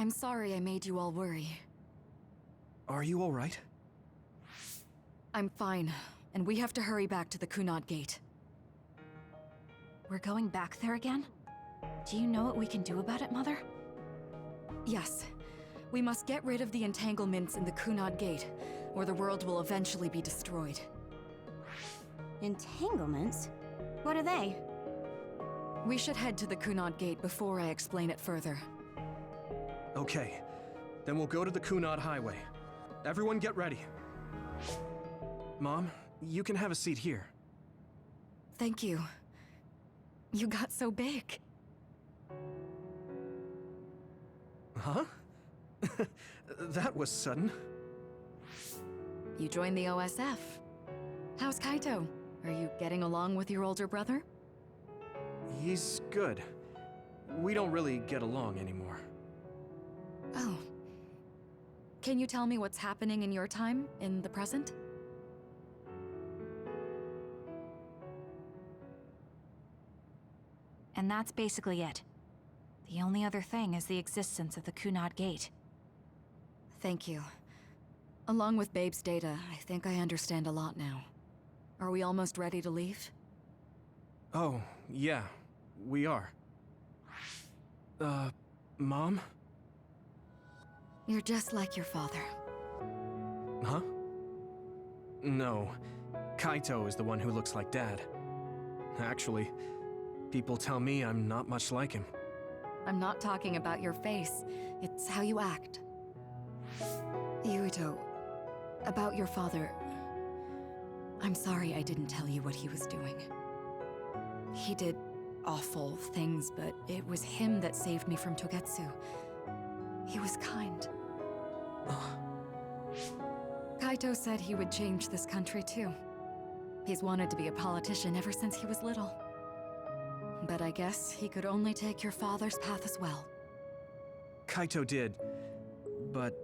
I'm sorry I made you all worry. Are you alright? I'm fine, and we have to hurry back to the Kunad Gate. We're going back there again? Do you know what we can do about it, Mother? Yes. We must get rid of the entanglements in the Kunad Gate, or the world will eventually be destroyed. Entanglements? What are they? We should head to the Kunad Gate before I explain it further. Okay. Then we'll go to the Kunad Highway. Everyone get ready. Mom, you can have a seat here. Thank you. You got so big. Huh? That was sudden. You joined the OSF. How's Kaito? Are you getting along with your older brother? He's good. We don't really get along anymore. Oh. Can you tell me what's happening in your time, in the present? And that's basically it. The only other thing is the existence of the Kunad Gate. Thank you. Along with Babe's data, I think I understand a lot now. Are we almost ready to leave? Oh, yeah, we are. Mom? You're just like your father. Huh? No, Kaito is the one who looks like Dad. Actually, people tell me I'm not much like him. I'm not talking about your face. It's how you act. Yuito, about your father... I'm sorry I didn't tell you what he was doing. He did awful things, but it was him that saved me from Togetsu. He was kind. Kaito said he would change this country too. He's wanted to be a politician ever since he was little. But I guess he could only take your father's path as well. Kaito did, but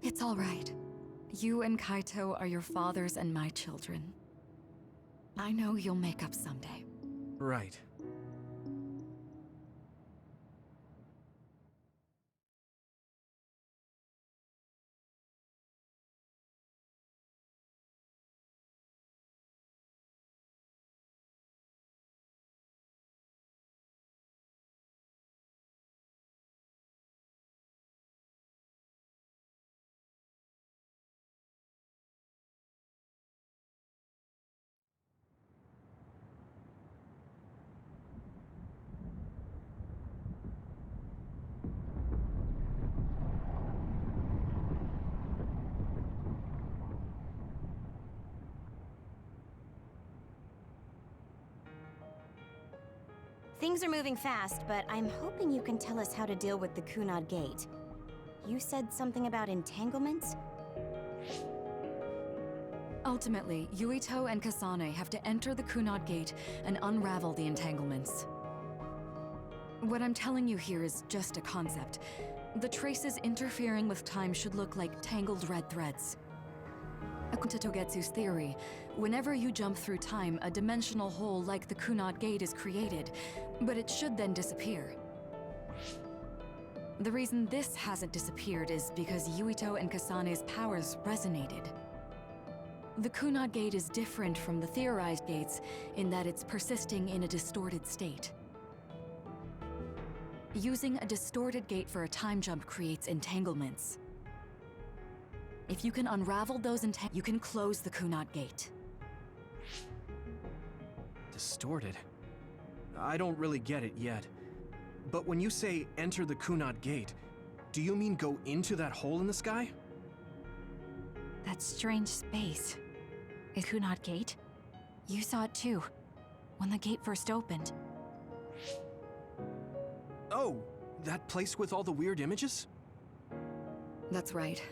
It's all right. You and Kaito are your father's and my children. I know you'll make up someday. Right. Things are moving fast, but I'm hoping you can tell us how to deal with the Kunad Gate. You said something about entanglements? Ultimately, Yuito and Kasane have to enter the Kunad Gate and unravel the entanglements. What I'm telling you here is just a concept. The traces interfering with time should look like tangled red threads. According to Togetsu's theory, whenever you jump through time, a dimensional hole like the Kunad Gate is created, but it should then disappear. The reason this hasn't disappeared is because Yuito and Kasane's powers resonated. The Kunad Gate is different from the theorized gates in that it's persisting in a distorted state. Using a distorted gate for a time jump creates entanglements. If you can unravel those you can close the Kunad Gate. Distorted? I don't really get it yet. But when you say enter the Kunad Gate, do you mean go into that hole in the sky? That strange space. Is Kunad Gate? You saw it too, when the gate first opened. Oh, that place with all the weird images? That's right.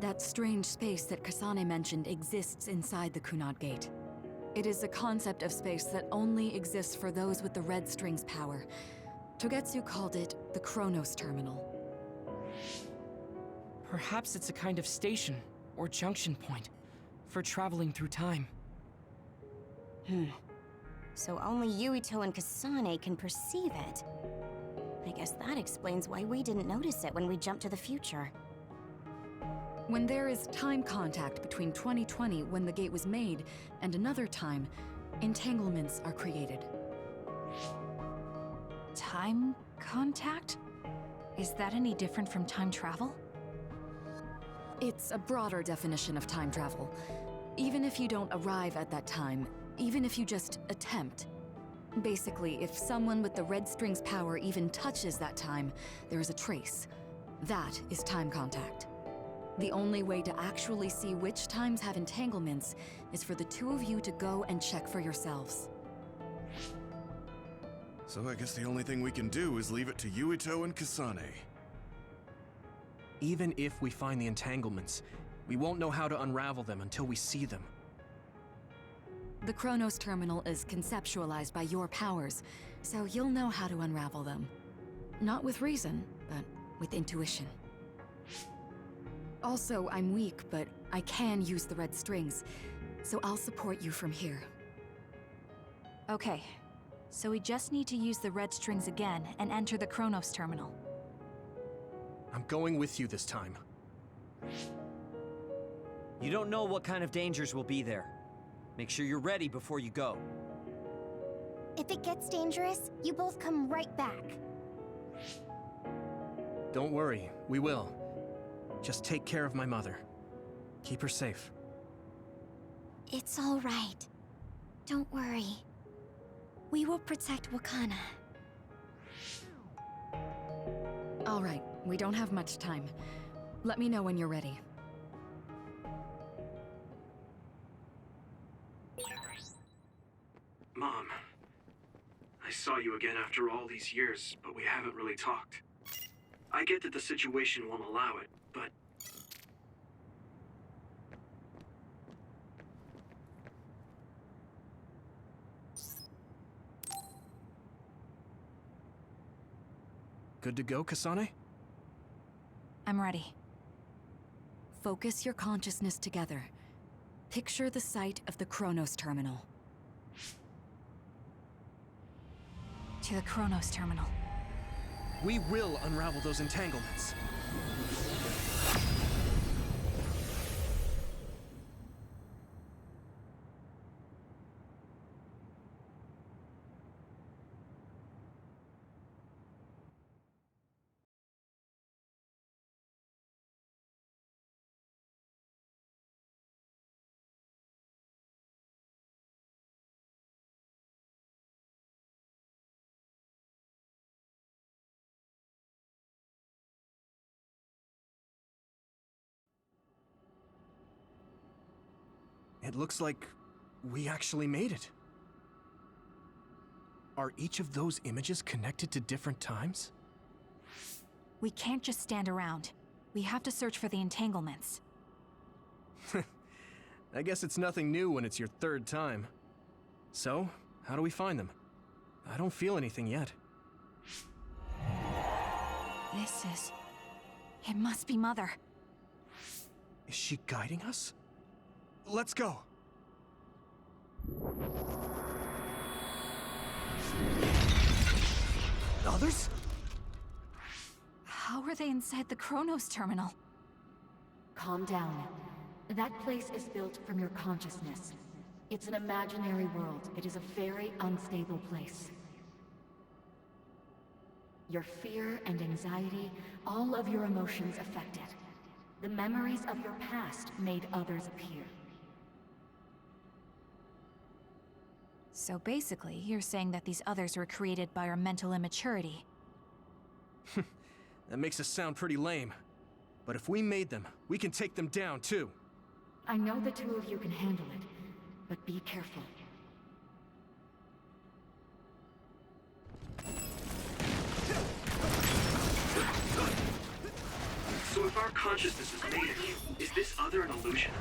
That strange space that Kasane mentioned exists inside the Kunad Gate. It is a concept of space that only exists for those with the red string's power. Togetsu called it the Chronos Terminal. Perhaps it's a kind of station, or junction point, for traveling through time. So only Yuito and Kasane can perceive it. I guess that explains why we didn't notice it when we jumped to the future. When there is time contact between 2020, when the gate was made, and another time, entanglements are created. Time contact? Is that any different from time travel? It's a broader definition of time travel. Even if you don't arrive at that time, even if you just attempt. Basically, if someone with the red string's power even touches that time, there is a trace. That is time contact. The only way to actually see which times have entanglements is for the two of you to go and check for yourselves. So I guess the only thing we can do is leave it to Yuito and Kasane. Even if we find the entanglements, we won't know how to unravel them until we see them. The Chronos Terminal is conceptualized by your powers, so you'll know how to unravel them. Not with reason, but with intuition. Also, I'm weak, but I can use the red strings, so I'll support you from here. Okay, so we just need to use the red strings again and enter the Chronos Terminal. I'm going with you this time. You don't know what kind of dangers will be there. Make sure you're ready before you go. If it gets dangerous, you both come right back. Don't worry, we will. Just take care of my mother. Keep her safe. It's all right. Don't worry. We will protect Wakana. All right, we don't have much time. Let me know when you're ready. Mom, I saw you again after all these years, but we haven't really talked. I get that the situation won't allow it, but... Good to go, Kasane? I'm ready. Focus your consciousness together. Picture the site of the Chronos Terminal. To the Chronos Terminal. We will unravel those entanglements. It looks like we actually made it. Are each of those images connected to different times? We can't just stand around. We have to search for the entanglements. I guess it's nothing new when it's your third time. So, how do we find them? I don't feel anything yet. It must be Mother. Is she guiding us? Let's go! Others? How are they inside the Chronos Terminal? Calm down. That place is built from your consciousness. It's an imaginary world. It is a very unstable place. Your fear and anxiety, all of your emotions affect it. The memories of your past made others appear. So basically, you're saying that these others were created by our mental immaturity. That makes us sound pretty lame. But if we made them, we can take them down too. I know the two of you can handle it, but be careful. So if our consciousness is native, is this other an illusion?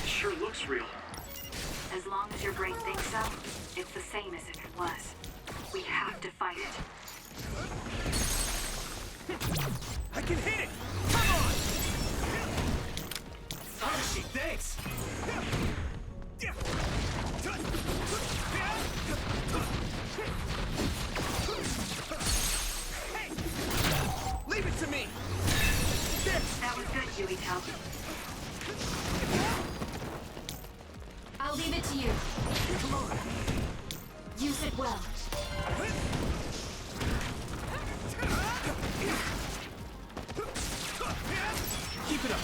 It sure looks real. As long as your brain thinks so, it's the same as if it was. We have to fight it. I can hit it! Come on! Oh, thanks! Hey! That was good, Yuito. I'll leave it to you. Come on! Use it well. Keep it up!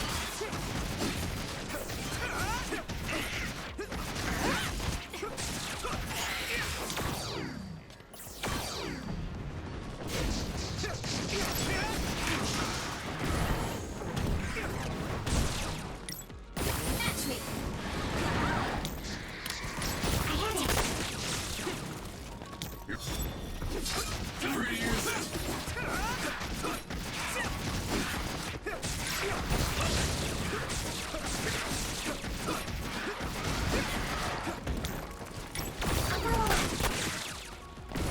Match me. I had it. Free to use it!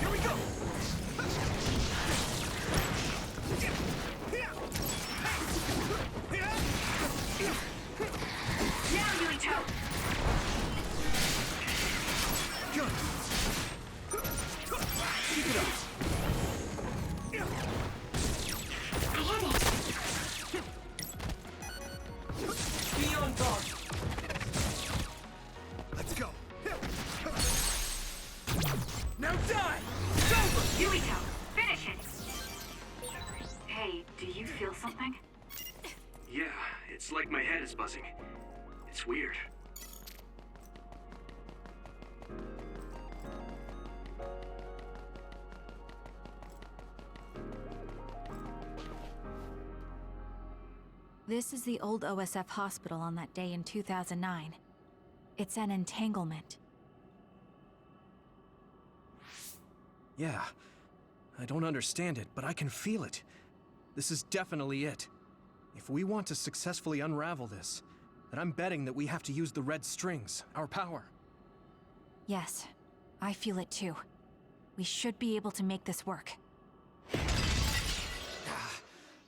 Here we go! Now, Yuito! Good! Keep it up! I had it. Be on guard. Let's go! Now die! Yuito, finish it! Hey, do you feel something? Yeah, it's like my head is buzzing. It's weird. This is the old OSF hospital on that day in 2009. It's an entanglement. Yeah. I don't understand it, but I can feel it. This is definitely it. If we want to successfully unravel this, then I'm betting that we have to use the red strings, our power. Yes, I feel it too. We should be able to make this work.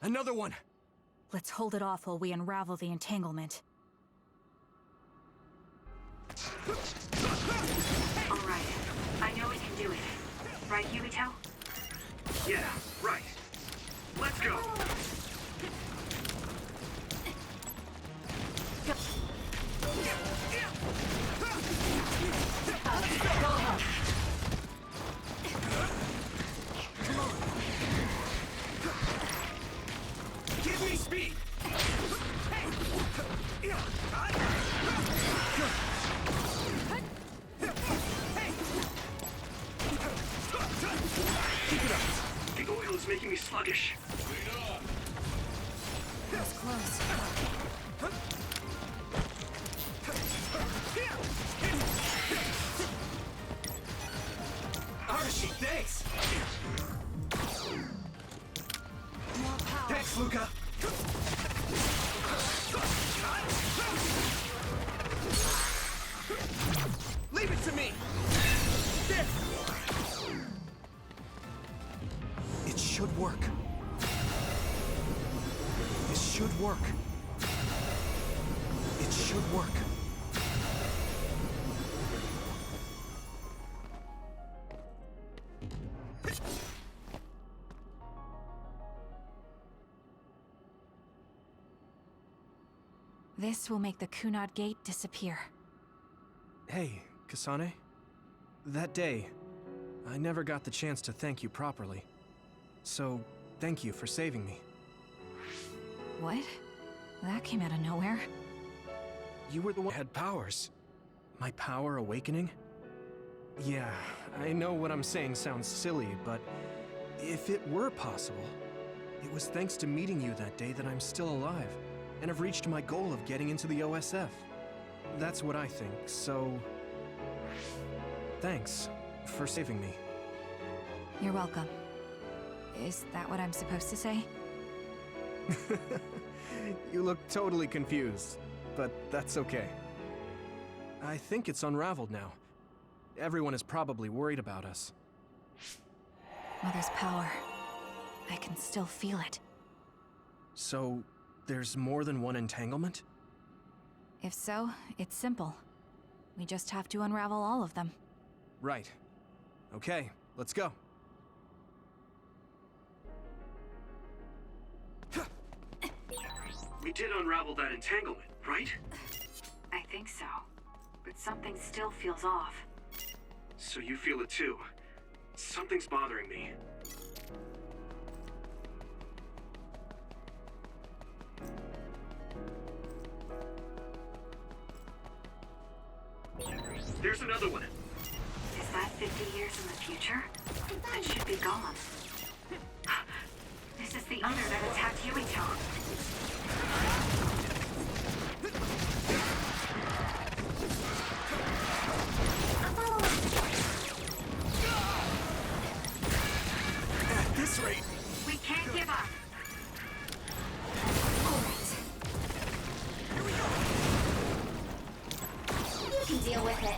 Another one! Let's hold it off while we unravel the entanglement. All right. I know we can do it. Right, Yuito? Yeah, right. Let's go! Give me speed! Keep it up! The oil is making me sluggish. That was close. Arashi, thanks! More power. Thanks, Luca! Leave it to me! There! It should work. This should work. It should work. This will make the Kunad Gate disappear. Hey, Kasane. That day, I never got the chance to thank you properly. So, thank you for saving me. What? That came out of nowhere. You were the one who had powers. My power awakening? Yeah, I know what I'm saying sounds silly, but if it were possible, it was thanks to meeting you that day that I'm still alive, and have reached my goal of getting into the OSF. That's what I think, so... Thanks for saving me. You're welcome. Is that what I'm supposed to say? You look totally confused, but that's okay. I think it's unraveled now. Everyone is probably worried about us. Mother's power. I can still feel it. So, there's more than one entanglement? If so, it's simple. We just have to unravel all of them. Right. Okay, let's go. We did unravel that entanglement, right? I think so. But something still feels off. So you feel it too. Something's bothering me. There's another one. Is that 50 years in the future? That should be gone. This is the other that attacked Yuito. At this rate, We can't give up. You can deal with it.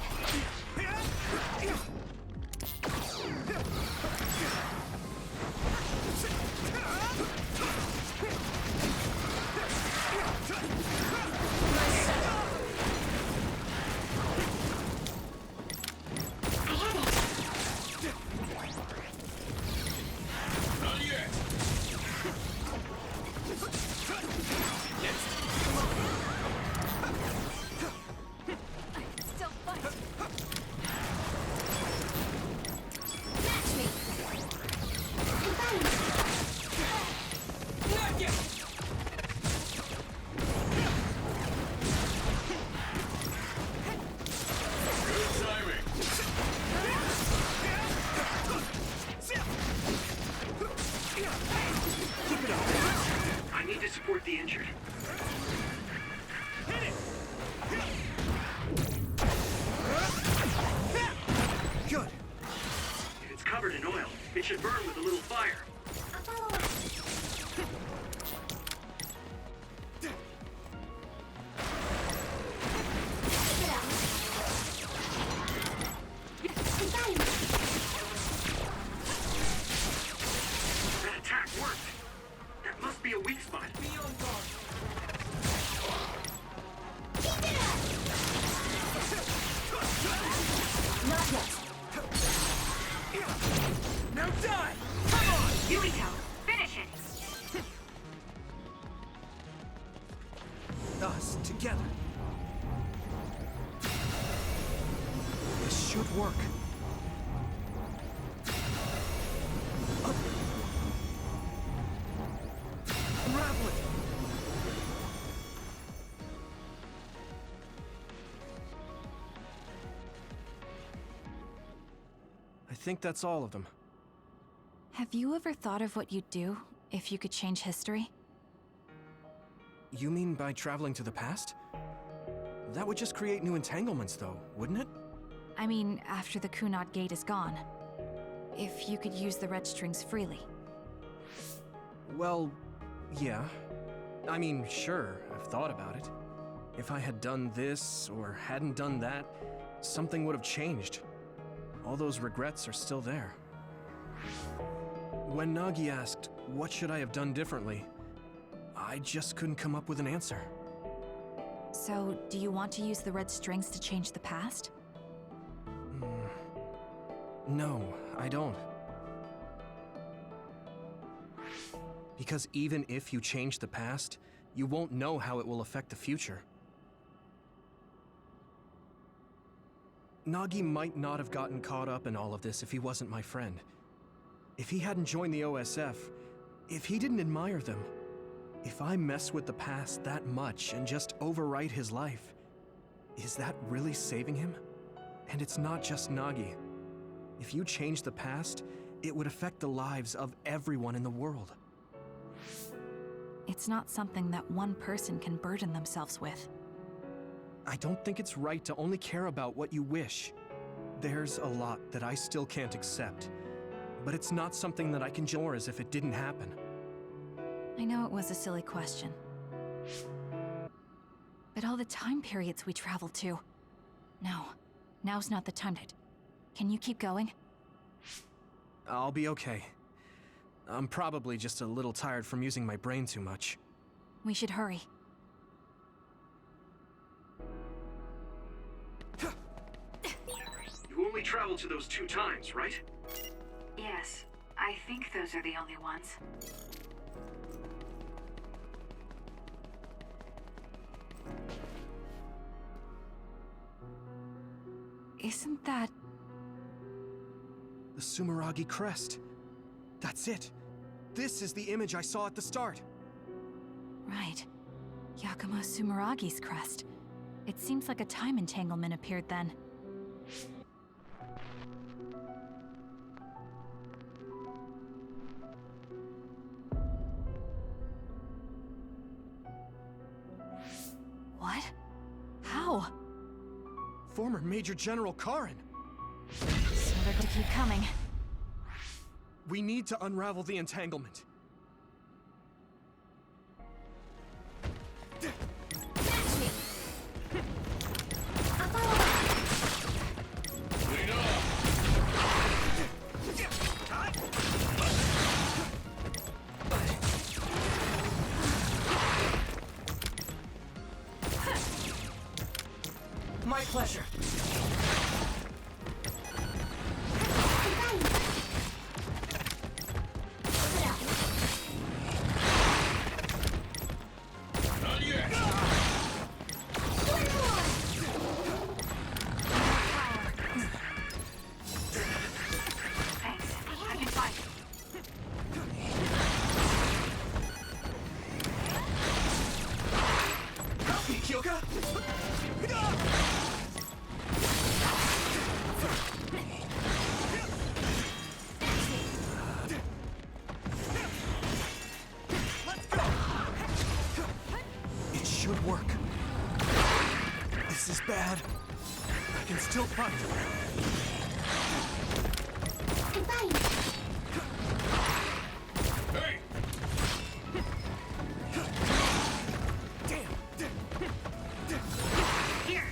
Still fight. Match me. keep it up. I need to support the injured. Good. If it's covered in oil, it should burn with a little fire. That attack worked. That must be a weak spot. Not yet. Now die! Yuito, finish it! Us together. This should work. Unravel it. I think that's all of them. Have you ever thought of what you'd do if you could change history? You mean by traveling to the past? That would just create new entanglements, though, wouldn't it? I mean, after the Kunad Gate is gone. If you could use the red strings freely. Well, yeah. I mean, sure, I've thought about it. If I had done this, or hadn't done that, something would have changed. All those regrets are still there. When Nagi asked, what should I have done differently, I just couldn't come up with an answer. So, do you want to use the red strings to change the past? No, I don't. Because even if you change the past, you won't know how it will affect the future. Nagi might not have gotten caught up in all of this if he wasn't my friend. If he hadn't joined the OSF, if he didn't admire them, if I mess with the past that much and just overwrite his life, is that really saving him? And it's not just Nagi. If you change the past, it would affect the lives of everyone in the world. It's not something that one person can burden themselves with. I don't think it's right to only care about what you wish. There's a lot that I still can't accept, but it's not something that I can ignore as if it didn't happen. I know it was a silly question. But all the time periods we traveled to... No, now's not the time to... Can you keep going? I'll be okay. I'm probably just a little tired from using my brain too much. We should hurry. You only traveled to those 2 times, right? Yes, I think those are the only ones. Isn't that... The Sumeragi crest. That's it. This is the image I saw at the start. right? Yakumo Sumeragi's crest. It seems like a time entanglement appeared then. What? How? Former Major General Karin. So they're going to keep coming. We need to unravel the entanglement. My pleasure. Thanks. I can fight. Help me, Kyoka! Let's go! It should work. This is bad. I can still fight. Hey! Here.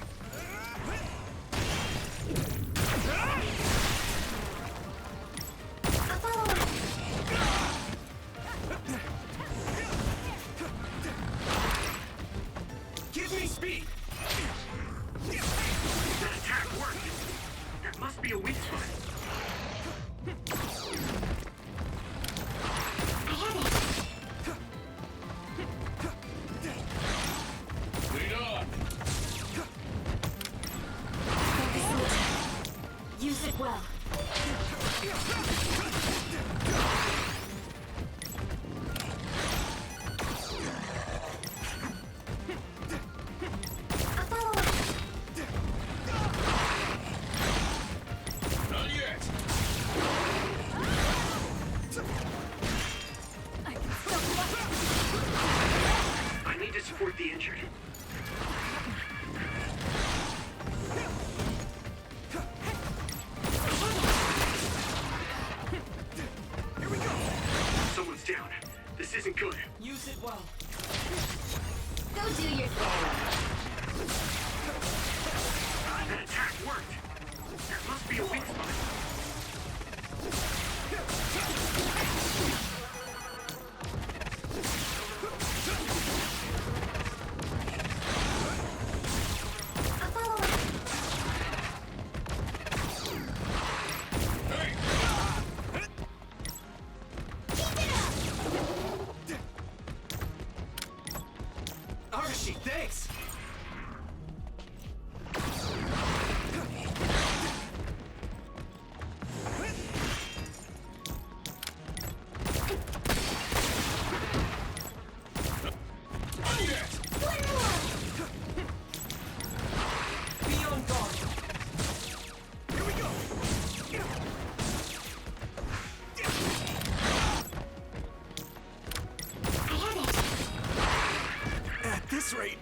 Give me speed! That attack worked. That must be a weak spot. Lead on! Use it well. Not yet! I need to support the injured. Here we go! Someone's down. This isn't good. Use it well. Go do your thing. That attack worked. There must be a weak spot. Arashi, thanks! Not yet! Be on guard. Here we go! At this rate...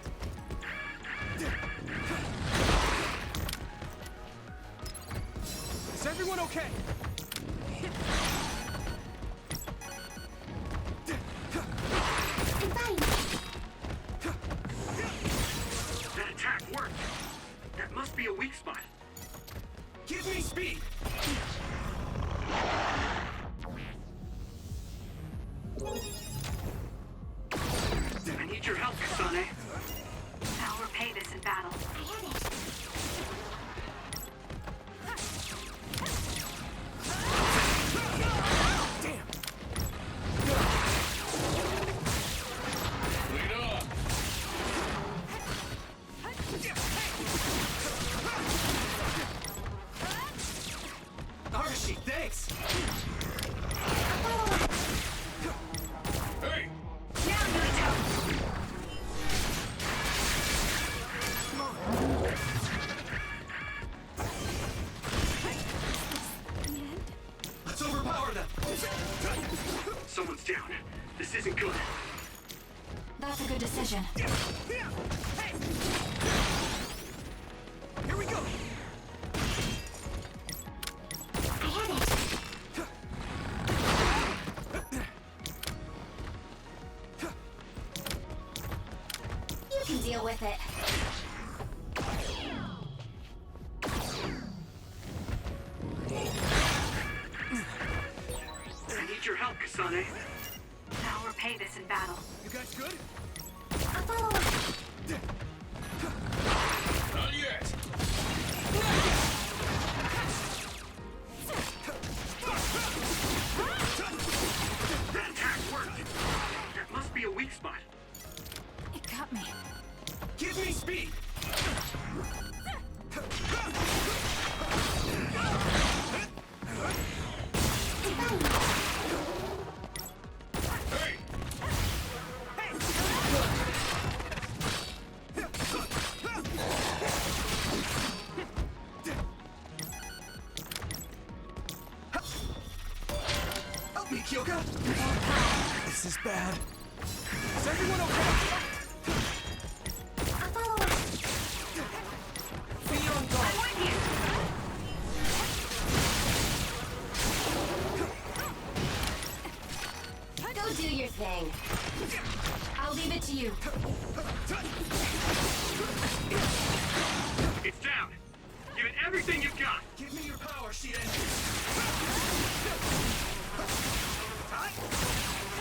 Is everyone okay? That attack worked. That must be a weak spot. Give me speed! I need your help, Kasane. I'll repay this in battle. Damn! Lead on! with it. I need your help, Kasane. I'll repay this in battle. You guys good? I'll follow. Not yet! That attack worked! That must be a weak spot. It got me. Give me speed! Hey! Help me, Kyoka! This is bad. Is everyone okay? I'll follow. Be on guard! Go do your thing. I'll leave it to you. It's down. Give it everything you've got. Give me your power, Shiden!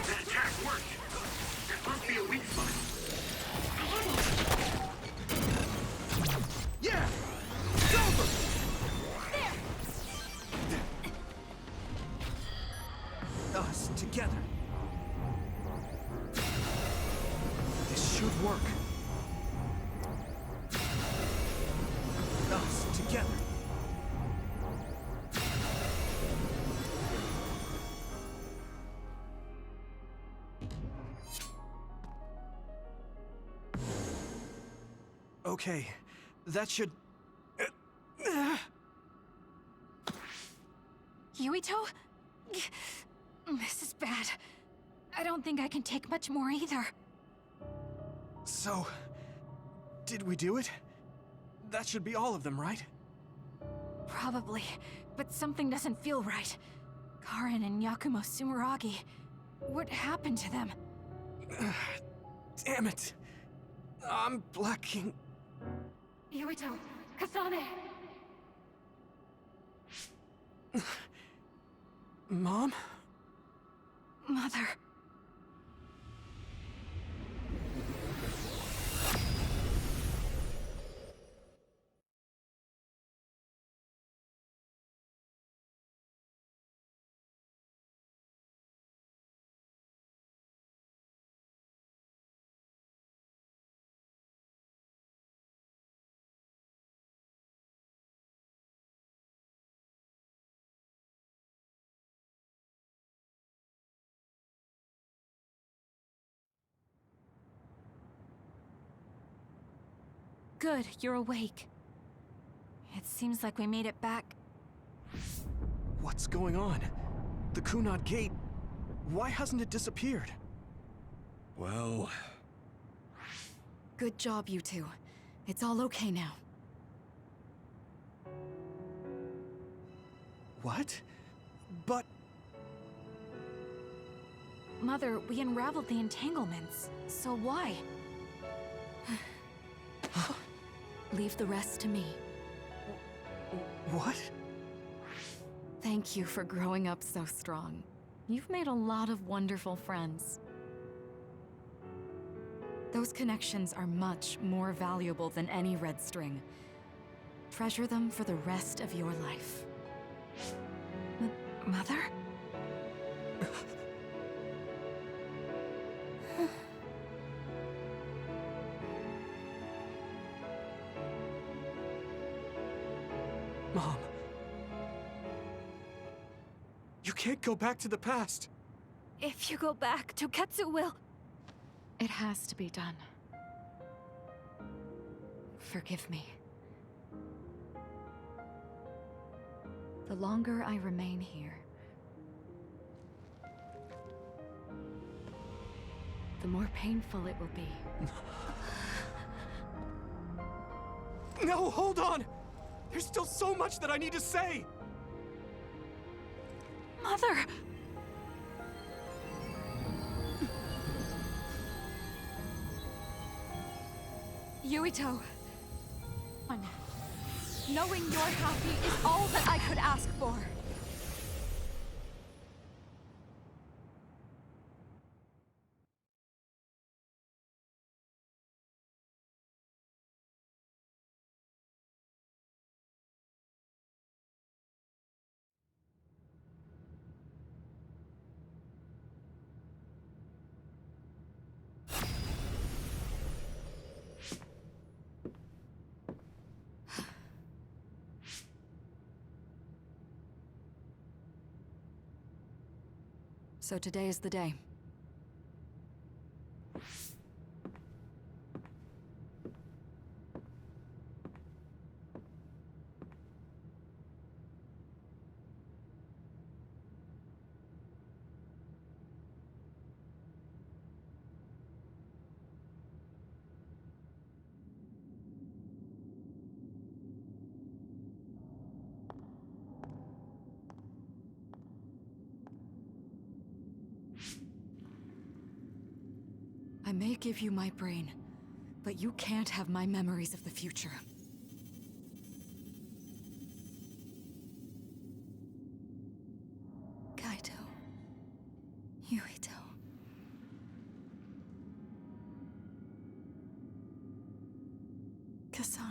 That attack worked. That must be a weak spot. Yeah! It's over! Us together. This should work. Us together. Okay, that should... Yuito? This is bad. I don't think I can take much more either. So, did we do it? That should be all of them, right? Probably, but something doesn't feel right. Karin and Yakumo Sumeragi. What happened to them? Damn it! I'm blacking... Yuito, Kasane! Mom? Mother. Good, you're awake. It seems like we made it back. What's going on? The Kunad Gate... Why hasn't it disappeared? Well... Good job, you two. It's all okay now. What? But... Mother, we unraveled the entanglements. So why? Leave the rest to me. What? Thank you for growing up so strong. You've made a lot of wonderful friends. Those connections are much more valuable than any red string. Treasure them for the rest of your life. Mother? Mom. You can't go back to the past. If you go back, Toketsu will... It has to be done. Forgive me. The longer I remain here, the more painful it will be. No, hold on! There's still so much that I need to say! Mother! Yuito. Knowing you're happy is all that I could ask for. So today is the day. I may give you my brain, but you can't have my memories of the future. Kaito. Yuito. Kasane.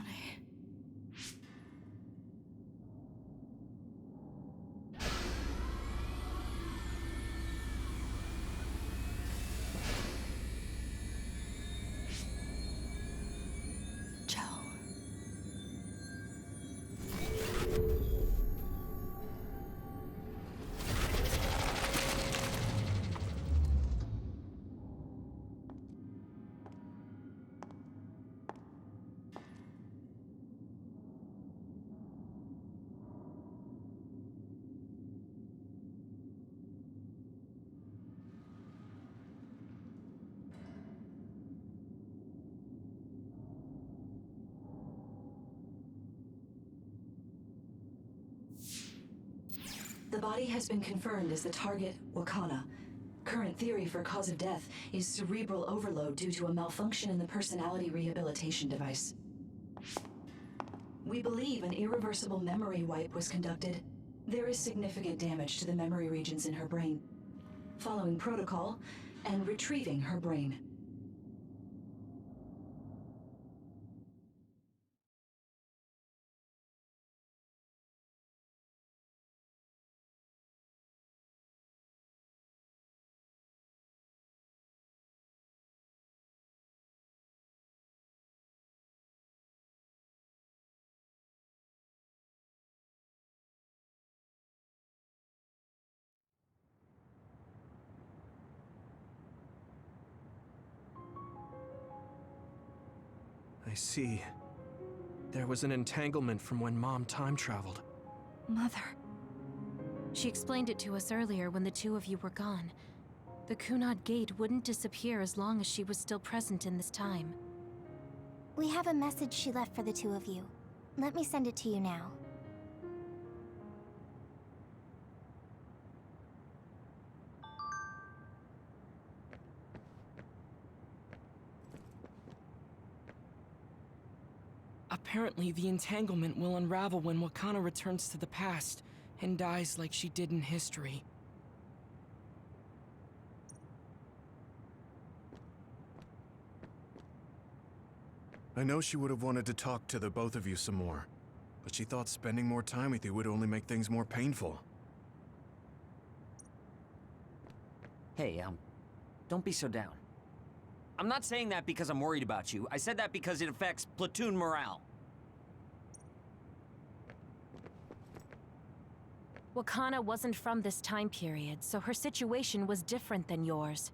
The body has been confirmed as the target, Wakana. Current theory for cause of death is cerebral overload due to a malfunction in the personality rehabilitation device. We believe an irreversible memory wipe was conducted. There is significant damage to the memory regions in her brain. Following protocol and retrieving her brain. I see. There was an entanglement from when Mom time traveled. Mother. She explained it to us earlier when the two of you were gone. The Kunad Gate wouldn't disappear as long as she was still present in this time. We have a message she left for the two of you. Let me send it to you now. Apparently, the entanglement will unravel when Wakana returns to the past and dies like she did in history. I know she would have wanted to talk to the both of you some more, but she thought spending more time with you would only make things more painful. Hey, don't be so down. I'm not saying that because I'm worried about you. I said that because it affects platoon morale. Wakana wasn't from this time period, so her situation was different than yours.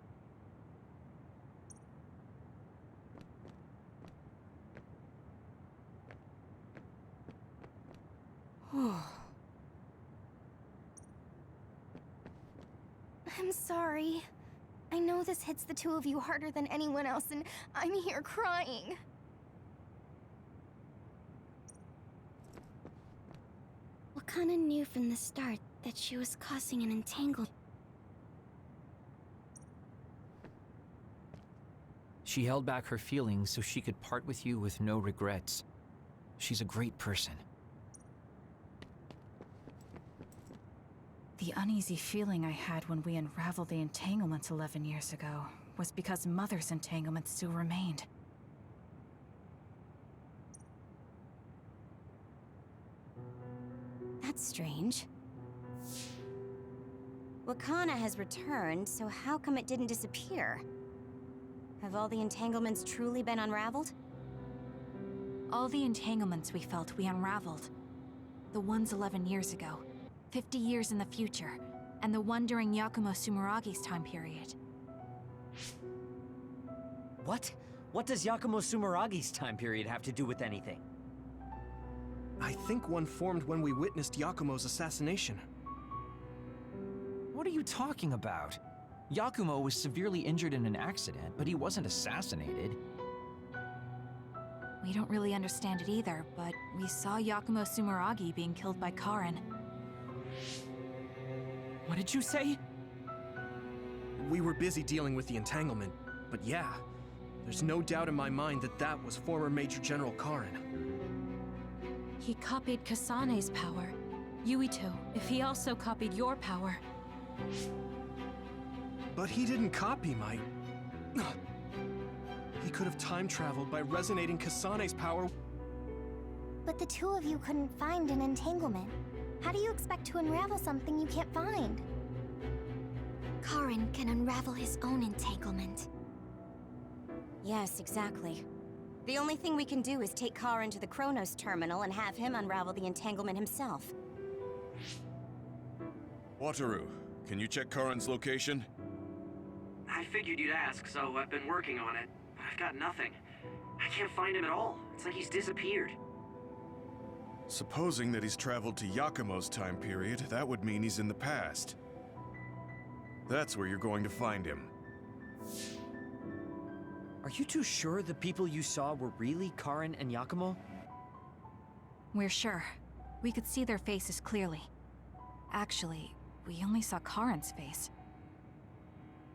I'm sorry. I know this hits the two of you harder than anyone else, and I'm here crying. Wakana knew from the start that she was causing an entanglement. She held back her feelings so she could part with you with no regrets. She's a great person. The uneasy feeling I had when we unraveled the entanglements 11 years ago was because Mother's entanglement still remained. That's strange. Wakana has returned, so how come it didn't disappear? Have all the entanglements truly been unraveled? All the entanglements we felt we unraveled. The ones 11 years ago, 50 years in the future, and the one during Yakumo Sumeragi's time period. What? What does Yakumo Sumeragi's time period have to do with anything? I think one formed when we witnessed Yakumo's assassination. What are you talking about? Yakumo was severely injured in an accident, but he wasn't assassinated. We don't really understand it either, but we saw Yakumo Sumeragi being killed by Karin. What did you say? We were busy dealing with the entanglement, but yeah, there's no doubt in my mind that that was former Major General Karin. He copied Kasane's power. Yuito, if he also copied your power. But he didn't copy my... He could have time-traveled by resonating Kasane's power. But the two of you couldn't find an entanglement. How do you expect to unravel something you can't find? Karin can unravel his own entanglement. Yes, exactly. The only thing we can do is take Karin to the Chronos terminal and have him unravel the entanglement himself. Wataru, can you check Karin's location? I figured you'd ask, so I've been working on it. But I've got nothing. I can't find him at all. It's like he's disappeared. Supposing that he's traveled to Yakumo's time period, that would mean he's in the past. That's where you're going to find him. Are you too sure the people you saw were really Karin and Yakumo? We're sure. We could see their faces clearly. Actually, we only saw Karin's face.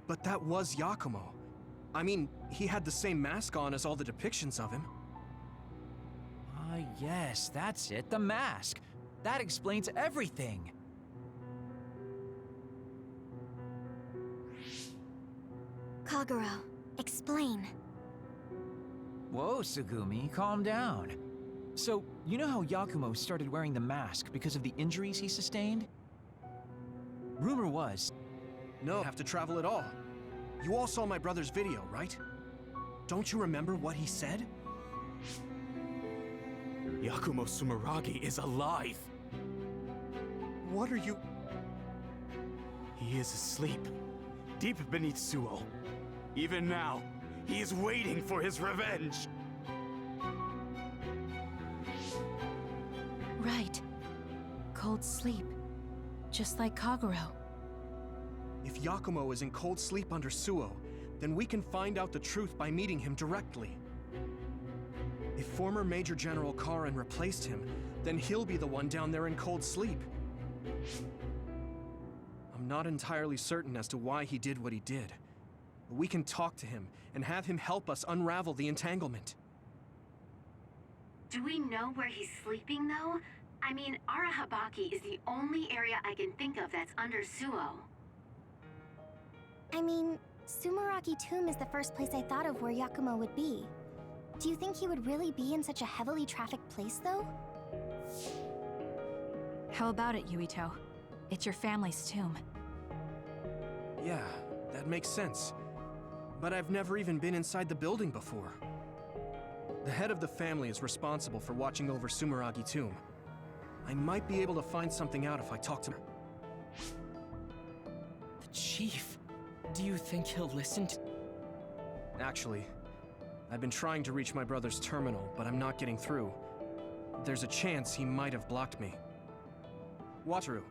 But that was Yakumo. I mean, he had the same mask on as all the depictions of him. Ah, yes, that's it, the mask. That explains everything. Kagero, explain. Whoa, Tsugumi, calm down. So, you know how Yakumo started wearing the mask because of the injuries he sustained? Rumor was... No, have to travel at all. You all saw my brother's video, right? Don't you remember what he said? Yakumo Sumeragi is alive! What are you... He is asleep, deep beneath Suo. Even now, he is waiting for his revenge! Right. Cold sleep. Just like Kagero. If Yakumo is in cold sleep under Suo, then we can find out the truth by meeting him directly. If former Major General Karin replaced him, then he'll be the one down there in cold sleep. I'm not entirely certain as to why he did what he did, but we can talk to him and have him help us unravel the entanglement. Do we know where he's sleeping, though? I mean, Arahabaki is the only area I can think of that's under Suo. I mean, Sumeragi Tomb is the first place I thought of where Yakumo would be. Do you think he would really be in such a heavily trafficked place, though? How about it, Yuito? It's your family's tomb. Yeah, that makes sense. But I've never even been inside the building before. The head of the family is responsible for watching over Sumeragi Tomb. I might be able to find something out if I talk to her. The chief. Do you think he'll listen to... Actually, I've been trying to reach my brother's terminal, but I'm not getting through. There's a chance he might have blocked me. Wataru,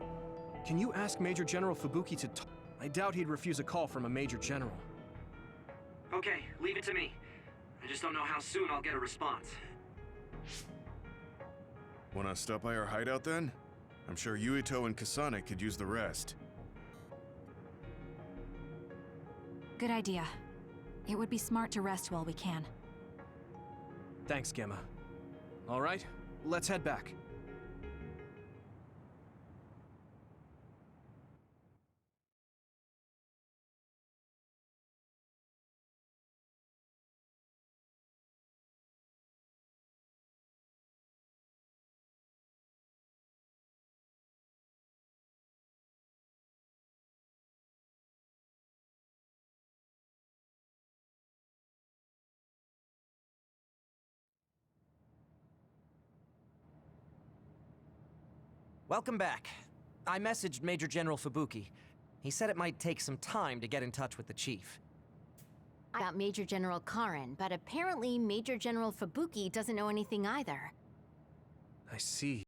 can you ask Major General Fubuki to talk? I doubt he'd refuse a call from a Major General. Okay, leave it to me. I just don't know how soon I'll get a response. Wanna stop by our hideout then? I'm sure Yuito and Kasane could use the rest. Good idea. It would be smart to rest while we can. Thanks, Gemma. All right, let's head back. Welcome back. I messaged Major General Fubuki. He said it might take some time to get in touch with the chief. I got Major General Karin, but apparently Major General Fubuki doesn't know anything either. I see.